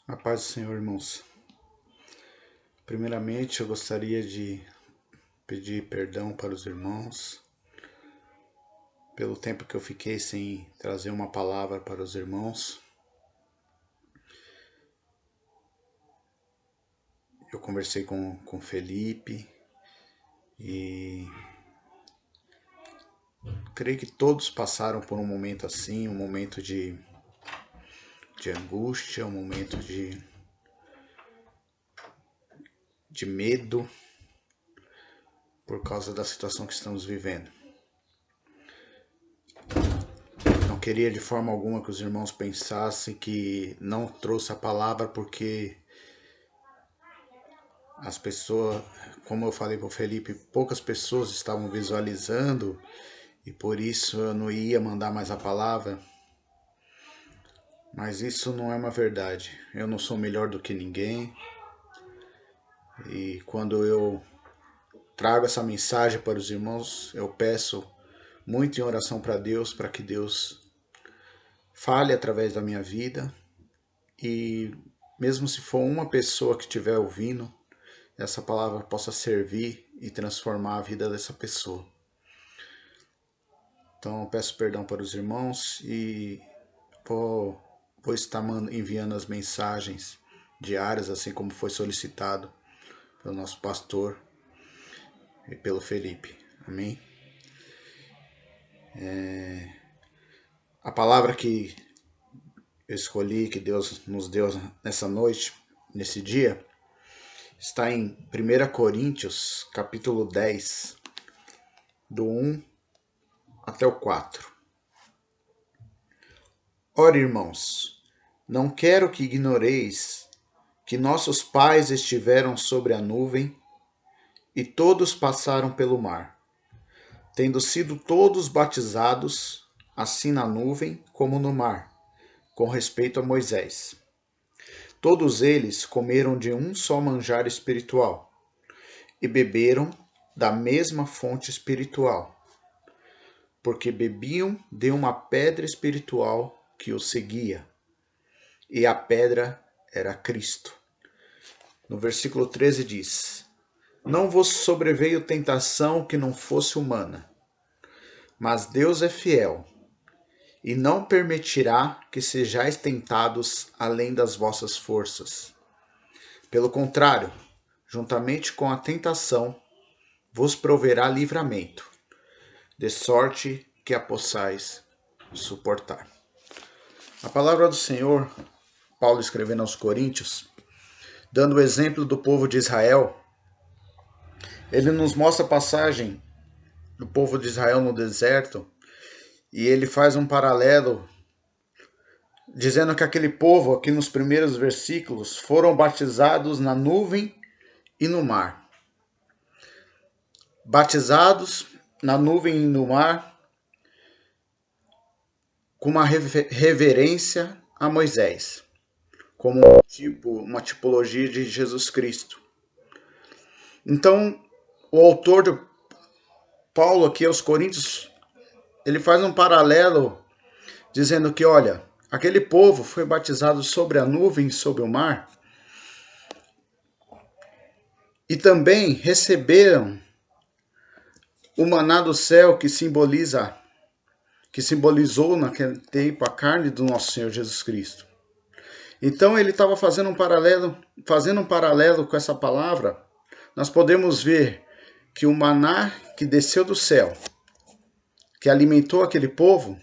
A paz do Senhor, irmãos. Primeiramente, eu gostaria de pedir perdão para os irmãos pelo tempo que eu fiquei sem trazer uma palavra para os irmãos. Eu conversei com Felipe e creio que todos passaram por um momento assim, um momento de angústia, um momento de medo por causa da situação que estamos vivendo. Não queria de forma alguma que os irmãos pensassem que não trouxe a palavra porque as pessoas, como eu falei para o Felipe, poucas pessoas estavam visualizando e por isso eu não ia mandar mais a palavra. Mas isso não é uma verdade. Eu não sou melhor do que ninguém. E quando eu trago essa mensagem para os irmãos, eu peço muito em oração para Deus, para que Deus fale através da minha vida. E mesmo se for uma pessoa que estiver ouvindo, essa palavra possa servir e transformar a vida dessa pessoa. Então eu peço perdão para os irmãos e vou estar enviando as mensagens diárias, assim como foi solicitado pelo nosso pastor e pelo Felipe. Amém? A palavra que eu escolhi, que Deus nos deu nessa noite, nesse dia, está em 1 Coríntios, capítulo 10, do 1 até o 4. Ora, irmãos, não quero que ignoreis que nossos pais estiveram sobre a nuvem e todos passaram pelo mar, tendo sido todos batizados, assim na nuvem como no mar, com respeito a Moisés. Todos eles comeram de um só manjar espiritual e beberam da mesma fonte espiritual, porque bebiam de uma pedra espiritual que os seguia, e a pedra era Cristo. No versículo 13 diz: Não vos sobreveio tentação que não fosse humana, mas Deus é fiel, e não permitirá que sejais tentados além das vossas forças. Pelo contrário, juntamente com a tentação, vos proverá livramento, de sorte que a possais suportar. A palavra do Senhor, Paulo escrevendo aos Coríntios, dando o exemplo do povo de Israel, ele nos mostra a passagem do povo de Israel no deserto, e ele faz um paralelo dizendo que aquele povo, aqui nos primeiros versículos, foram batizados na nuvem e no mar. Batizados na nuvem e no mar, com uma reverência a Moisés, como uma tipologia de Jesus Cristo. Então, o autor de Paulo aqui aos Coríntios, ele faz um paralelo dizendo que, olha, aquele povo foi batizado sobre a nuvem e sobre o mar e também receberam o maná do céu que simbolizou naquele tempo a carne do nosso Senhor Jesus Cristo. Então ele estava fazendo um paralelo com essa palavra. Nós podemos ver que o maná que desceu do céu, que alimentou aquele povo,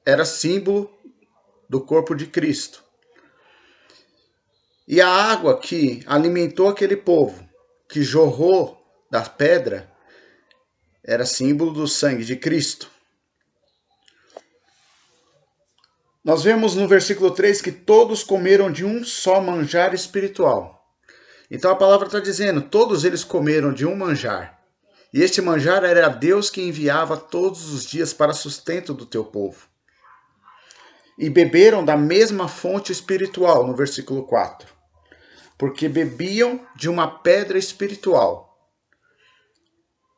era símbolo do corpo de Cristo. E a água que alimentou aquele povo, que jorrou da pedra, era símbolo do sangue de Cristo. Nós vemos no versículo 3 que todos comeram de um só manjar espiritual. Então a palavra está dizendo, todos eles comeram de um manjar. E este manjar era Deus que enviava todos os dias para sustento do teu povo. E beberam da mesma fonte espiritual, no versículo 4. Porque bebiam de uma pedra espiritual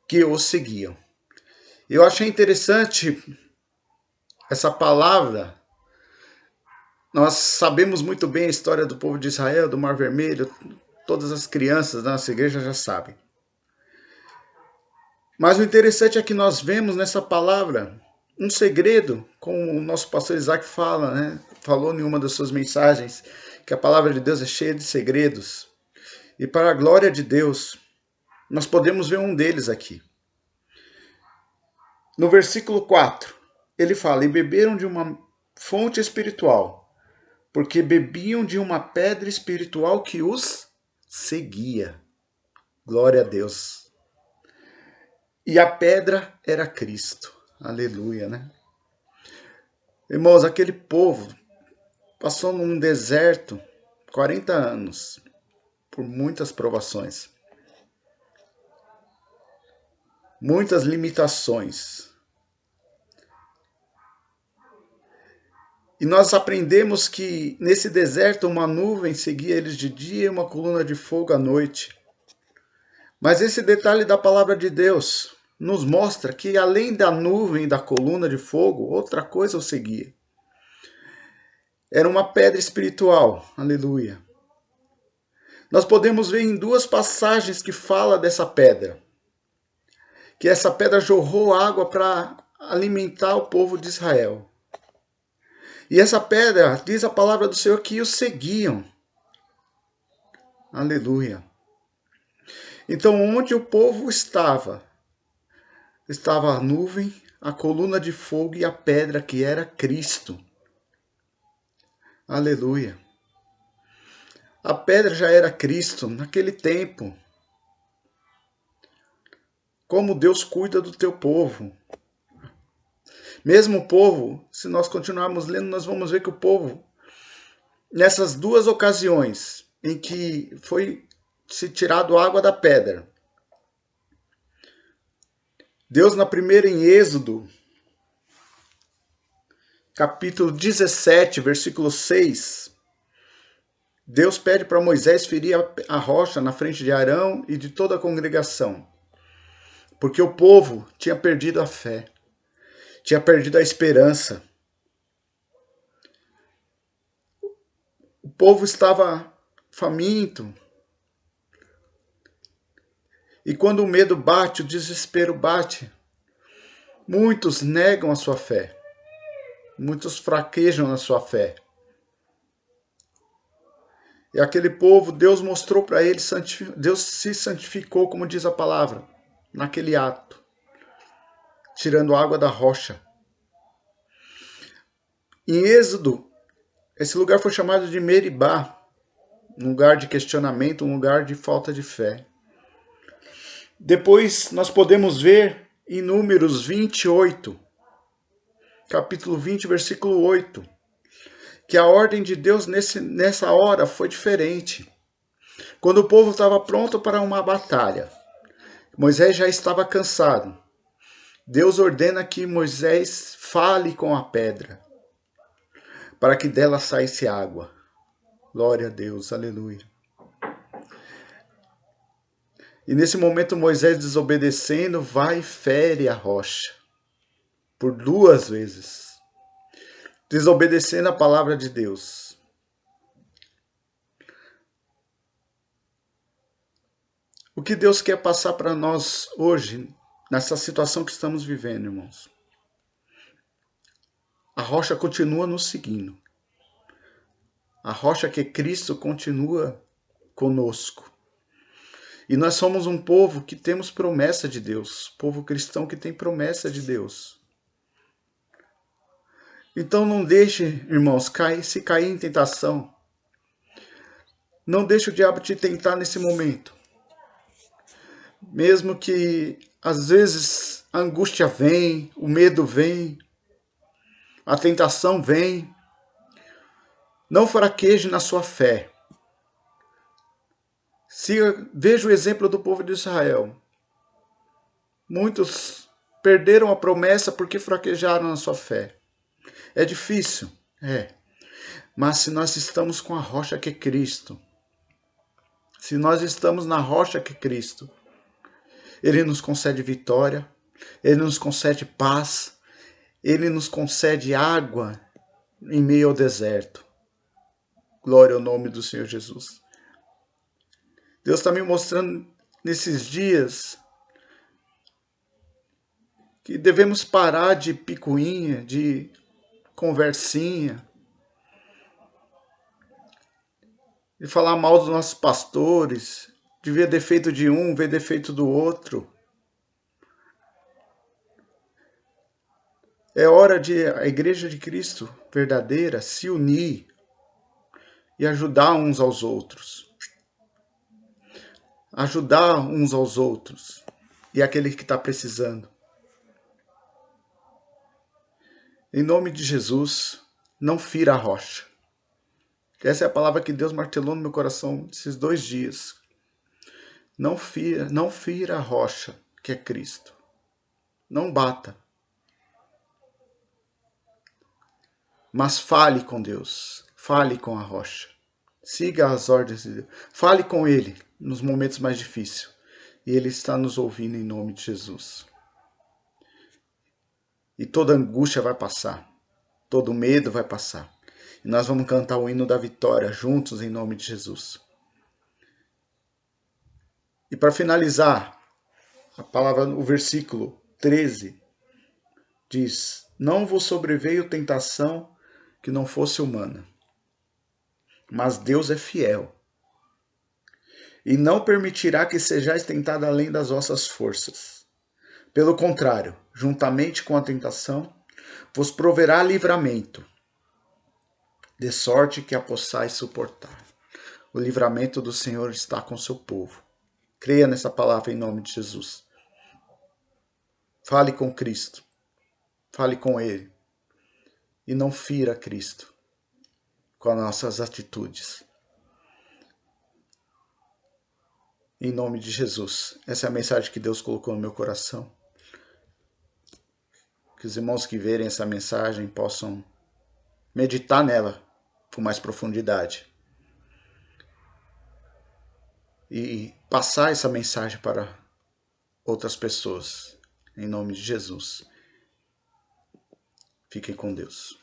que os seguiam. Eu achei interessante essa palavra Nós sabemos muito bem a história do povo de Israel, do Mar Vermelho, todas as crianças da nossa igreja já sabem. Mas o interessante é que nós vemos nessa palavra um segredo, como o nosso pastor Isaac fala, né? Falou em uma das suas mensagens, que a palavra de Deus é cheia de segredos. E para a glória de Deus, nós podemos ver um deles aqui. No versículo 4, ele fala: e beberam de uma fonte espiritual, porque bebiam de uma pedra espiritual que os seguia. Glória a Deus. E a pedra era Cristo. Aleluia, né? Irmãos, aquele povo passou num deserto 40 anos, por muitas provações, muitas limitações. E nós aprendemos que nesse deserto uma nuvem seguia eles de dia e uma coluna de fogo à noite. Mas esse detalhe da palavra de Deus nos mostra que além da nuvem e da coluna de fogo, outra coisa o seguia. Era uma pedra espiritual, aleluia. Nós podemos ver em duas passagens que fala dessa pedra. Que essa pedra jorrou água para alimentar o povo de Israel. E essa pedra, diz a palavra do Senhor, que os seguiam. Aleluia. Então, onde o povo estava a nuvem, a coluna de fogo e a pedra que era Cristo. Aleluia. A pedra já era Cristo naquele tempo. Como Deus cuida do teu povo. Mesmo o povo, se nós continuarmos lendo, nós vamos ver que o povo, nessas duas ocasiões em que foi se tirado água da pedra, Deus na primeira em Êxodo, capítulo 17, versículo 6, Deus pede para Moisés ferir a rocha na frente de Arão e de toda a congregação, porque o povo tinha perdido a fé, tinha perdido a esperança. O povo estava faminto. E quando o medo bate, o desespero bate, muitos negam a sua fé. Muitos fraquejam na sua fé. E aquele povo, Deus mostrou para eles, Deus se santificou, como diz a palavra, naquele ato, tirando água da rocha. Em Êxodo, esse lugar foi chamado de Meribá, um lugar de questionamento, um lugar de falta de fé. Depois nós podemos ver em Números 28, capítulo 20, versículo 8, que a ordem de Deus nessa hora foi diferente. Quando o povo estava pronto para uma batalha, Moisés já estava cansado. Deus ordena que Moisés fale com a pedra, para que dela saísse água. Glória a Deus, aleluia. E nesse momento Moisés, desobedecendo, vai e fere a rocha. Por 2 vezes. Desobedecendo a palavra de Deus. O que Deus quer passar para nós hoje, nessa situação que estamos vivendo, irmãos? A rocha continua nos seguindo. A rocha que é Cristo continua conosco. E nós somos um povo que temos promessa de Deus. Povo cristão que tem promessa de Deus. Então não deixe, irmãos, se cair em tentação. Não deixe o diabo te tentar nesse momento. Mesmo que às vezes a angústia vem, o medo vem, a tentação vem. Não fraqueje na sua fé. Veja o exemplo do povo de Israel. Muitos perderam a promessa porque fraquejaram na sua fé. É difícil, mas se nós estamos com a rocha que é Cristo, se nós estamos na rocha que é Cristo, Ele nos concede vitória, Ele nos concede paz, Ele nos concede água em meio ao deserto. Glória ao nome do Senhor Jesus. Deus está me mostrando nesses dias que devemos parar de picuinha, de conversinha, de falar mal dos nossos pastores, de ver defeito de um, ver defeito do outro. É hora de a Igreja de Cristo verdadeira se unir e ajudar uns aos outros. Ajudar uns aos outros e aquele que está precisando. Em nome de Jesus, não fira a rocha. Essa é a palavra que Deus martelou no meu coração esses 2 dias. Não fira a rocha, que é Cristo. Não bata. Mas fale com Deus. Fale com a rocha. Siga as ordens de Deus. Fale com Ele nos momentos mais difíceis. E Ele está nos ouvindo em nome de Jesus. E toda angústia vai passar. Todo medo vai passar. E nós vamos cantar o hino da vitória juntos em nome de Jesus. E para finalizar, a palavra, o versículo 13 diz: Não vos sobreveio tentação que não fosse humana, mas Deus é fiel e não permitirá que sejais tentado além das vossas forças. Pelo contrário, juntamente com a tentação, vos proverá livramento, de sorte que a possais suportar. O livramento do Senhor está com seu povo. Creia nessa palavra em nome de Jesus. Fale com Cristo. Fale com Ele. E não fira Cristo com as nossas atitudes. Em nome de Jesus. Essa é a mensagem que Deus colocou no meu coração. Que os irmãos que verem essa mensagem possam meditar nela com mais profundidade. E passar essa mensagem para outras pessoas. Em nome de Jesus. Fiquem com Deus.